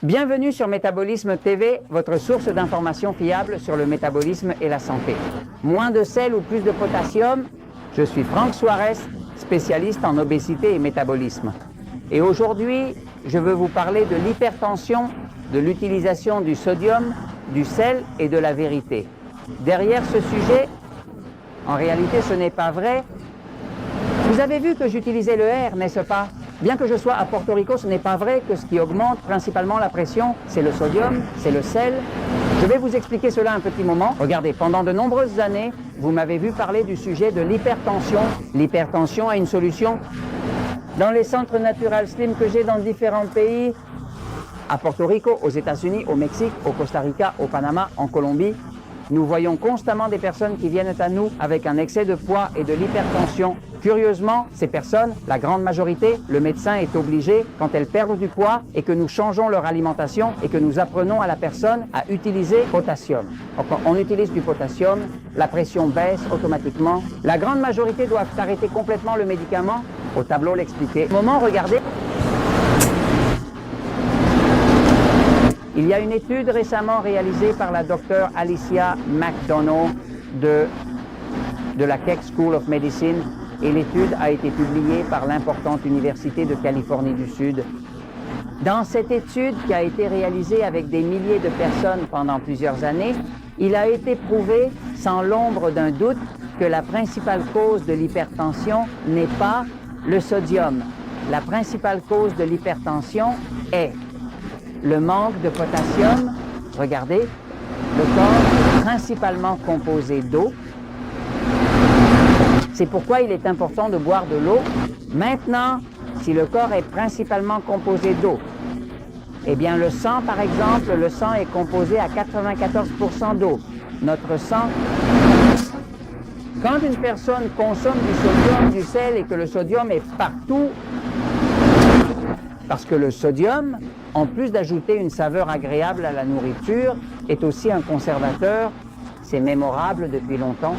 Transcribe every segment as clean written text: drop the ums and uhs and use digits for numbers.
Bienvenue sur Métabolisme TV, votre source d'informations fiables sur le métabolisme et la santé. Moins de sel ou plus de potassium? Je suis Franck Suarez, spécialiste en obésité et métabolisme. Et aujourd'hui, je veux vous parler de l'hypertension, de l'utilisation du sodium, du sel et de la vérité. Derrière ce sujet, en réalité, ce n'est pas vrai. Vous avez vu que j'utilisais le R, n'est-ce pas? Bien que je sois à Porto Rico, ce n'est pas vrai que ce qui augmente principalement la pression, c'est le sodium, c'est le sel. Je vais vous expliquer cela un petit moment. Regardez, pendant de nombreuses années, vous m'avez vu parler du sujet de l'hypertension. L'hypertension a une solution. Dans les centres Natural Slim que j'ai dans différents pays, à Porto Rico, aux États-Unis, au Mexique, au Costa Rica, au Panama, en Colombie, nous voyons constamment des personnes qui viennent à nous avec un excès de poids et de l'hypertension. Curieusement, ces personnes, la grande majorité, le médecin est obligé, quand elles perdent du poids et que nous changeons leur alimentation et que nous apprenons à la personne à utiliser potassium. Donc, quand on utilise du potassium, la pression baisse automatiquement. La grande majorité doivent arrêter complètement le médicament. Au tableau l'expliquer. Au moment, regardez. Il y a une étude récemment réalisée par la docteure Alicia McDonough de la Keck School of Medicine et l'étude a été publiée par l'importante Université de Californie du Sud. Dans cette étude qui a été réalisée avec des milliers de personnes pendant plusieurs années, il a été prouvé sans l'ombre d'un doute que la principale cause de l'hypertension n'est pas le sodium. La principale cause de l'hypertension est le manque de potassium. Regardez, le corps est principalement composé d'eau. C'est pourquoi il est important de boire de l'eau. Maintenant, si le corps est principalement composé d'eau, eh bien le sang, par exemple, le sang est composé à 94% d'eau. Notre sang, quand une personne consomme du sodium, du sel et que le sodium est partout, parce que le sodium, en plus d'ajouter une saveur agréable à la nourriture, est aussi un conservateur. C'est mémorable depuis longtemps.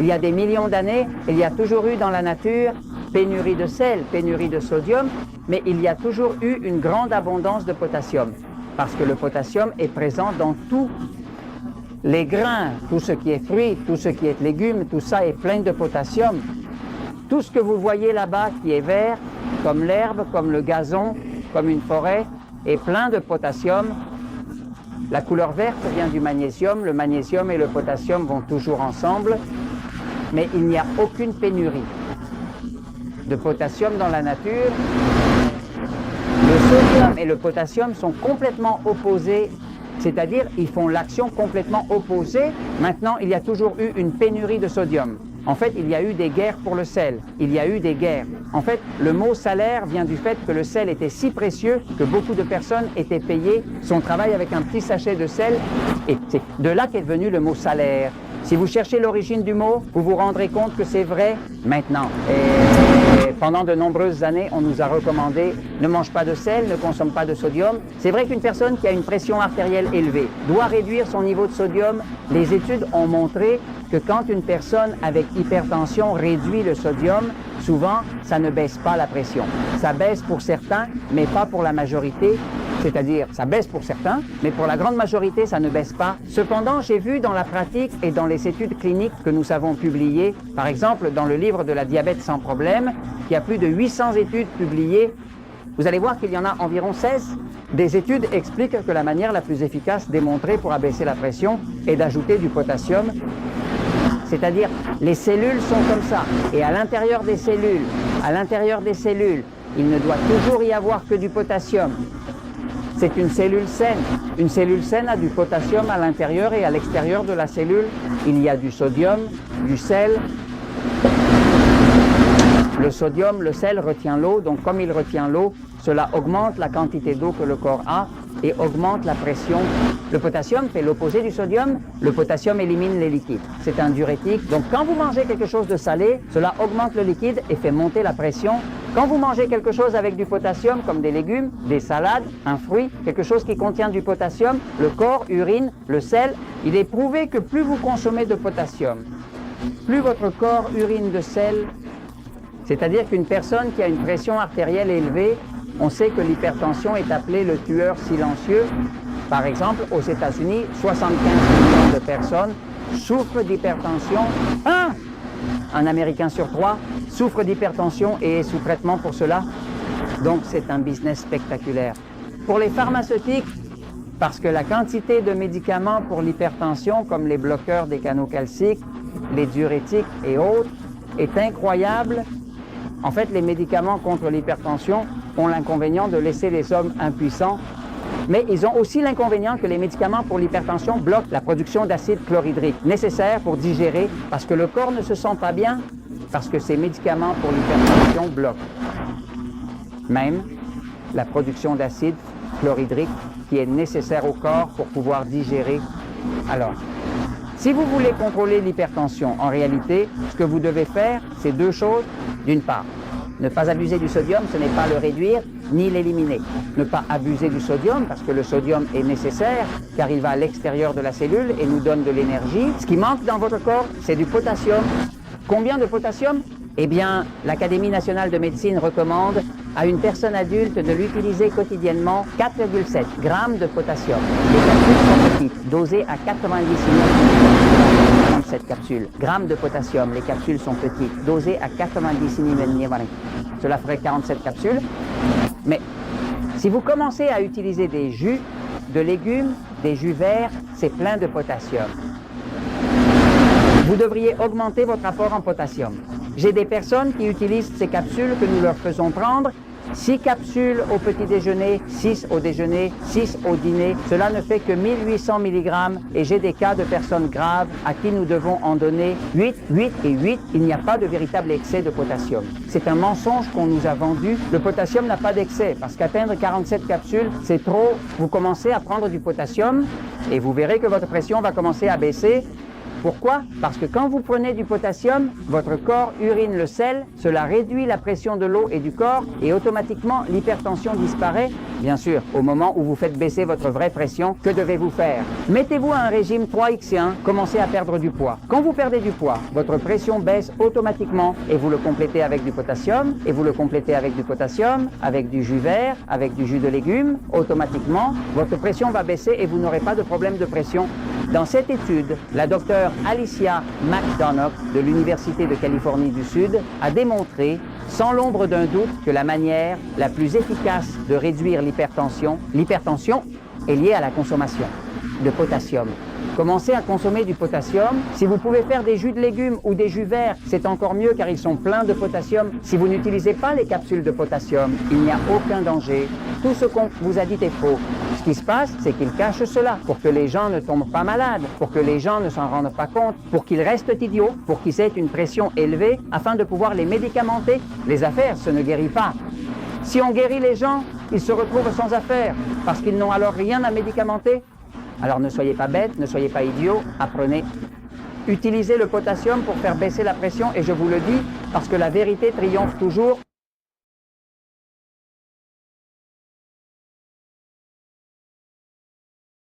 Il y a des millions d'années, il y a toujours eu dans la nature pénurie de sel, pénurie de sodium, mais il y a toujours eu une grande abondance de potassium, parce que le potassium est présent dans tous les grains, tout ce qui est fruits, tout ce qui est légumes, tout ça est plein de potassium. Tout ce que vous voyez là-bas qui est vert, comme l'herbe, comme le gazon, comme une forêt, est plein de potassium. La couleur verte vient du magnésium. Le magnésium et le potassium vont toujours ensemble, mais il n'y a aucune pénurie de potassium dans la nature. Le sodium et le potassium sont complètement opposés, c'est-à-dire ils font l'action complètement opposée. Maintenant, il y a toujours eu une pénurie de sodium. En fait, il y a eu des guerres pour le sel. Il y a eu des guerres. En fait, le mot salaire vient du fait que le sel était si précieux que beaucoup de personnes étaet payées son travail avec un petit sachet de sel. Et c'est de là qu'est venu le mot salaire. Si vous cherchez l'origine du mot, vous vous rendrez compte que c'est vrai maintenant. Et pendant de nombreuses années, on nous a recommandé ne mange pas de sel, ne consomme pas de sodium. C'est vrai qu'une personne qui a une pression artérielle élevée doit réduire son niveau de sodium. Les études ont montré que quand une personne avec hypertension réduit le sodium, souvent, ça ne baisse pas la pression. Ça baisse pour certains, mais pas pour la majorité. C'est-à-dire, ça baisse pour certains, mais pour la grande majorité, ça ne baisse pas. Cependant, j'ai vu dans la pratique et dans les études cliniques que nous avons publiées, par exemple dans le livre de la diabète sans problème, qui a plus de 800 études publiées, vous allez voir qu'il y en a environ 16. Des études expliquent que la manière la plus efficace démontrée pour abaisser la pression est d'ajouter du potassium. C'est-à-dire, les cellules sont comme ça. Et à l'intérieur des cellules, il ne doit toujours y avoir que du potassium. C'est une cellule saine. Une cellule saine a du potassium à l'intérieur et à l'extérieur de la cellule, il y a du sodium, du sel. Le sodium, le sel retient l'eau, donc comme il retient l'eau, cela augmente la quantité d'eau que le corps a et augmente la pression. Le potassium fait l'opposé du sodium. Le potassium élimine les liquides. C'est un diurétique. Donc quand vous mangez quelque chose de salé, cela augmente le liquide et fait monter la pression. Quand vous mangez quelque chose avec du potassium, comme des légumes, des salades, un fruit, quelque chose qui contient du potassium, le corps urine le sel. Il est prouvé que plus vous consommez de potassium, plus votre corps urine de sel. C'est-à-dire qu'une personne qui a une pression artérielle élevée On sait que l'hypertension est appelée le tueur silencieux. Par exemple, aux États-Unis, 75 millions de personnes souffrent d'hypertension. Un Américain sur 3 souffre d'hypertension et est sous traitement pour cela. Donc c'est un business spectaculaire. Pour les pharmaceutiques, parce que la quantité de médicaments pour l'hypertension, comme les bloqueurs des canaux calciques, les diurétiques et autres, est incroyable. En fait, les médicaments contre l'hypertension ont l'inconvénient de laisser les hommes impuissants, mais ils ont aussi l'inconvénient que les médicaments pour l'hypertension bloquent la production d'acide chlorhydrique, nécessaire pour digérer, parce que le corps ne se sent pas bien, parce que ces médicaments pour l'hypertension bloquent même la production d'acide chlorhydrique qui est nécessaire au corps pour pouvoir digérer. Alors, si vous voulez contrôler l'hypertension, en réalité, ce que vous devez faire, c'est deux choses. D'une part, ne pas abuser du sodium, ce n'est pas le réduire ni l'éliminer. Ne pas abuser du sodium, parce que le sodium est nécessaire, car il va à l'extérieur de la cellule et nous donne de l'énergie. Ce qui manque dans votre corps, c'est du potassium. Combien de potassium? Eh bien, l'Académie nationale de médecine recommande à une personne adulte de l'utiliser quotidiennement 4,7 grammes de potassium. Les capsules sont petites, dosées à 90 mg. 47 capsules. Grammes de potassium, les capsules sont petites, dosées à 90 mg. Cela ferait 47 capsules. Mais si vous commencez à utiliser des jus de légumes, des jus verts, c'est plein de potassium. Vous devriez augmenter votre apport en potassium. J'ai des personnes qui utilisent ces capsules que nous leur faisons prendre. 6 capsules au petit déjeuner, 6 au déjeuner, 6 au dîner. Cela ne fait que 1800 mg et j'ai des cas de personnes graves à qui nous devons en donner 8, 8 et 8. Il n'y a pas de véritable excès de potassium. C'est un mensonge qu'on nous a vendu. Le potassium n'a pas d'excès parce qu'atteindre 47 capsules, c'est trop. Vous commencez à prendre du potassium et vous verrez que votre pression va commencer à baisser. Pourquoi? Parce que quand vous prenez du potassium, votre corps urine le sel, cela réduit la pression de l'eau et du corps et automatiquement l'hypertension disparaît. Bien sûr, au moment où vous faites baisser votre vraie pression, que devez-vous faire? Mettez-vous à un régime 3x1, commencez à perdre du poids. Quand vous perdez du poids, votre pression baisse automatiquement et vous le complétez avec du potassium, et vous le complétez avec du potassium, avec du jus vert, avec du jus de légumes. Automatiquement, votre pression va baisser et vous n'aurez pas de problème de pression. Dans cette étude, la docteure Alicia McDonough de l'Université de Californie du Sud a démontré, sans l'ombre d'un doute, que la manière la plus efficace de réduire l'hypertension est liée à la consommation de potassium. Commencez à consommer du potassium. Si vous pouvez faire des jus de légumes ou des jus verts, c'est encore mieux car ils sont pleins de potassium. Si vous n'utilisez pas les capsules de potassium, il n'y a aucun danger. Tout ce qu'on vous a dit est faux. Ce qui se passe, c'est qu'ils cachent cela pour que les gens ne tombent pas malades, pour que les gens ne s'en rendent pas compte, pour qu'ils restent idiots, pour qu'ils aient une pression élevée afin de pouvoir les médicamenter. Les affaires, ce ne guérit pas. Si on guérit les gens, ils se retrouvent sans affaires parce qu'ils n'ont alors rien à médicamenter. Alors ne soyez pas bêtes, ne soyez pas idiots, apprenez. Utilisez le potassium pour faire baisser la pression et je vous le dis parce que la vérité triomphe toujours.